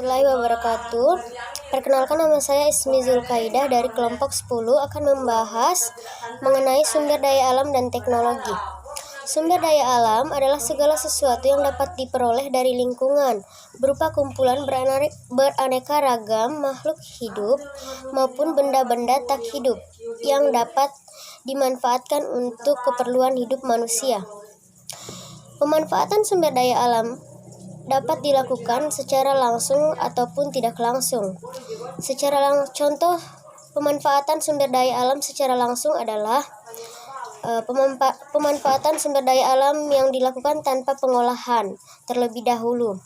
warahmatullahi wabarakatuh. Perkenalkan, nama saya Ismi Zulkaidah dari kelompok 10 akan membahas mengenai sumber daya alam dan teknologi. Sumber daya alam adalah segala sesuatu yang dapat diperoleh dari lingkungan, berupa kumpulan beraneka ragam makhluk hidup maupun benda-benda tak hidup yang dapat dimanfaatkan untuk keperluan hidup manusia. Pemanfaatan sumber daya alam dapat dilakukan secara langsung ataupun tidak langsung. Contoh pemanfaatan sumber daya alam secara langsung adalah pemanfaatan sumber daya alam yang dilakukan tanpa pengolahan terlebih dahulu.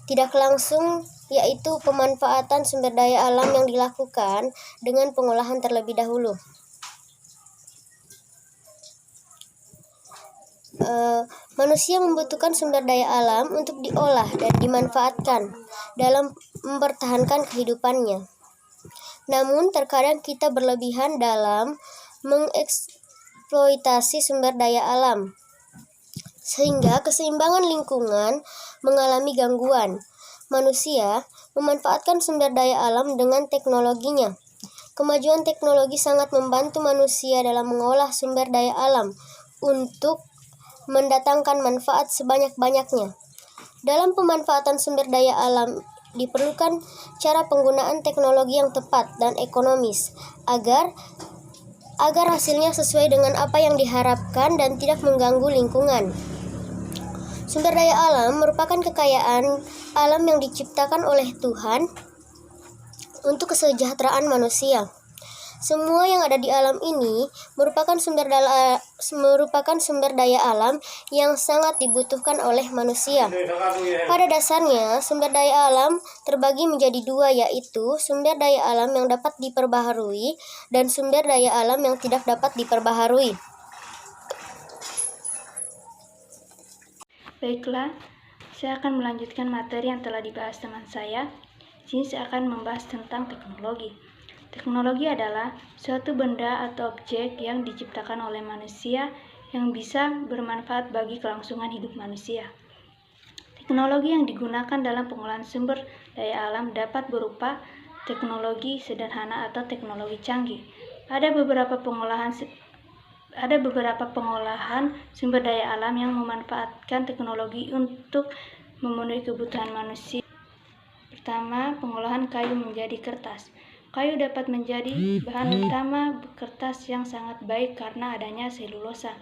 Tidak langsung yaitu pemanfaatan sumber daya alam yang dilakukan dengan pengolahan terlebih dahulu. Manusia membutuhkan sumber daya alam untuk diolah dan dimanfaatkan dalam mempertahankan kehidupannya. Namun terkadang kita berlebihan dalam mengeksploitasi sumber daya alam, sehingga keseimbangan lingkungan mengalami gangguan. Manusia memanfaatkan sumber daya alam dengan teknologinya. Kemajuan teknologi sangat membantu manusia dalam mengolah sumber daya alam untuk mendatangkan manfaat sebanyak-banyaknya. Dalam pemanfaatan sumber daya alam diperlukan cara penggunaan teknologi yang tepat dan ekonomis agar hasilnya sesuai dengan apa yang diharapkan dan tidak mengganggu lingkungan. Sumber daya alam merupakan kekayaan alam yang diciptakan oleh Tuhan untuk kesejahteraan manusia. Semua yang ada di alam ini merupakan sumber daya alam yang sangat dibutuhkan oleh manusia. Pada dasarnya, sumber daya alam terbagi menjadi dua, yaitu sumber daya alam yang dapat diperbaharui dan sumber daya alam yang tidak dapat diperbaharui. Baiklah, saya akan melanjutkan materi yang telah dibahas teman saya. Di sini saya akan membahas tentang teknologi. Teknologi adalah suatu benda atau objek yang diciptakan oleh manusia yang bisa bermanfaat bagi kelangsungan hidup manusia. Teknologi yang digunakan dalam pengolahan sumber daya alam dapat berupa teknologi sederhana atau teknologi canggih. Ada beberapa pengolahan sumber daya alam yang memanfaatkan teknologi untuk memenuhi kebutuhan manusia. Pertama, pengolahan kayu menjadi kertas. Kayu dapat menjadi bahan utama kertas yang sangat baik karena adanya selulosa.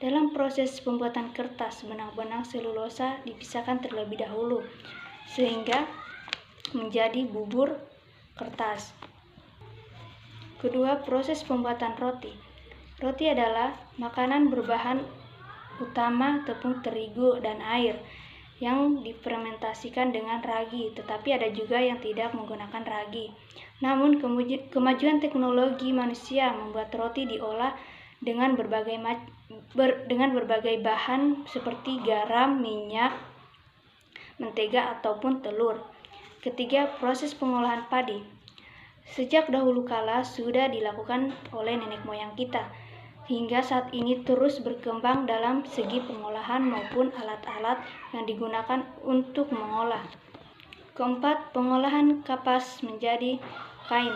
Dalam proses pembuatan kertas, benang-benang selulosa dipisahkan terlebih dahulu, sehingga menjadi bubur kertas. Kedua, proses pembuatan roti. Roti adalah makanan berbahan utama tepung terigu dan air yang difermentasikan dengan ragi, tetapi ada juga yang tidak menggunakan ragi. Namun kemajuan teknologi manusia membuat roti diolah dengan berbagai bahan seperti garam, minyak, mentega ataupun telur. Ketiga, proses pengolahan padi. Sejak dahulu kala sudah dilakukan oleh nenek moyang kita, hingga saat ini terus berkembang dalam segi pengolahan maupun alat-alat yang digunakan untuk mengolah. Keempat, pengolahan kapas menjadi kain.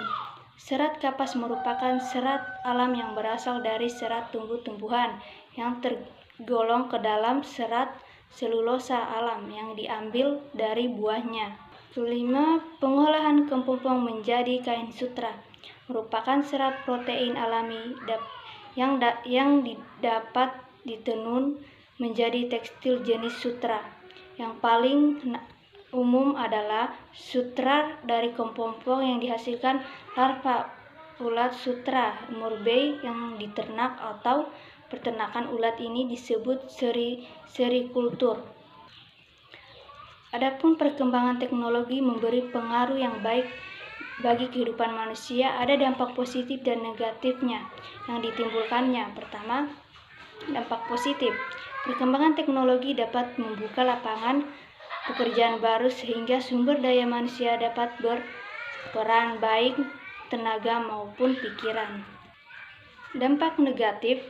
Serat kapas merupakan serat alam yang berasal dari serat tumbuh-tumbuhan yang tergolong ke dalam serat selulosa alam yang diambil dari buahnya. Kelima, pengolahan kepompong menjadi kain sutra. Merupakan serat protein alami yang dapat ditenun menjadi tekstil jenis sutra. Yang paling umum adalah sutra dari kepompong yang dihasilkan larva ulat sutra murbei yang diternak atau peternakan ulat ini disebut serikultur. Adapun perkembangan teknologi memberi pengaruh yang baik bagi kehidupan manusia, ada dampak positif dan negatifnya yang ditimbulkannya. Pertama, dampak positif. Perkembangan teknologi dapat membuka lapangan pekerjaan baru sehingga sumber daya manusia dapat berperan baik tenaga maupun pikiran. Dampak negatif,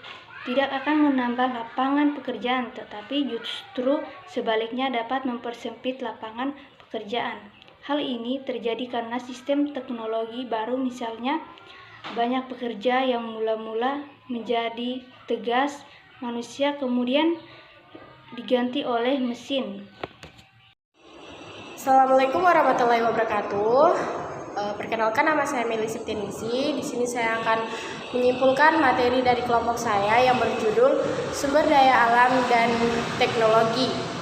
tidak akan menambah lapangan pekerjaan, tetapi justru sebaliknya dapat mempersempit lapangan pekerjaan. Hal ini terjadi karena sistem teknologi baru, misalnya banyak pekerja yang mula-mula menjadi tugas manusia kemudian diganti oleh mesin. Assalamualaikum warahmatullahi wabarakatuh. Perkenalkan, nama saya Meli Septianingsih. Di sini saya akan menyimpulkan materi dari kelompok saya yang berjudul Sumber Daya Alam dan Teknologi.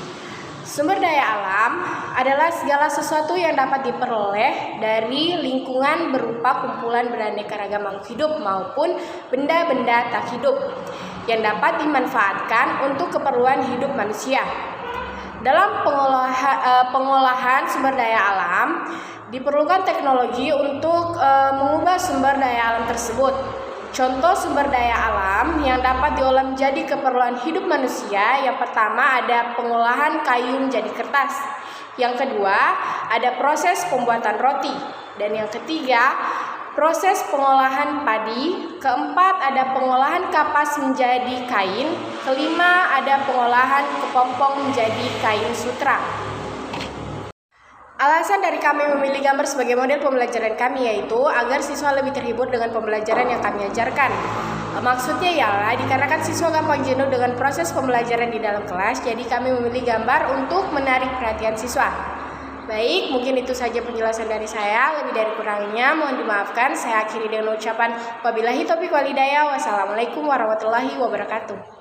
Sumber daya alam adalah segala sesuatu yang dapat diperoleh dari lingkungan berupa kumpulan beraneka ragam makhluk hidup maupun benda-benda tak hidup yang dapat dimanfaatkan untuk keperluan hidup manusia. Dalam pengolahan sumber daya alam, diperlukan teknologi untuk mengubah sumber daya alam tersebut. Contoh sumber daya alam yang dapat diolah menjadi keperluan hidup manusia, yang pertama ada pengolahan kayu menjadi kertas. Yang kedua, ada proses pembuatan roti. Dan yang ketiga, proses pengolahan padi. Keempat, ada pengolahan kapas menjadi kain. Kelima, ada pengolahan kepompong menjadi kain sutra. Alasan dari kami memilih gambar sebagai model pembelajaran kami yaitu agar siswa lebih terhibur dengan pembelajaran yang kami ajarkan. Maksudnya ialah dikarenakan siswa gampang jenuh dengan proses pembelajaran di dalam kelas, jadi kami memilih gambar untuk menarik perhatian siswa. Baik, mungkin itu saja penjelasan dari saya. Lebih dari kurangnya mohon dimaafkan. Saya akhiri dengan ucapan wabillahi taufiq wal hidayah. Wassalamualaikum warahmatullahi wabarakatuh.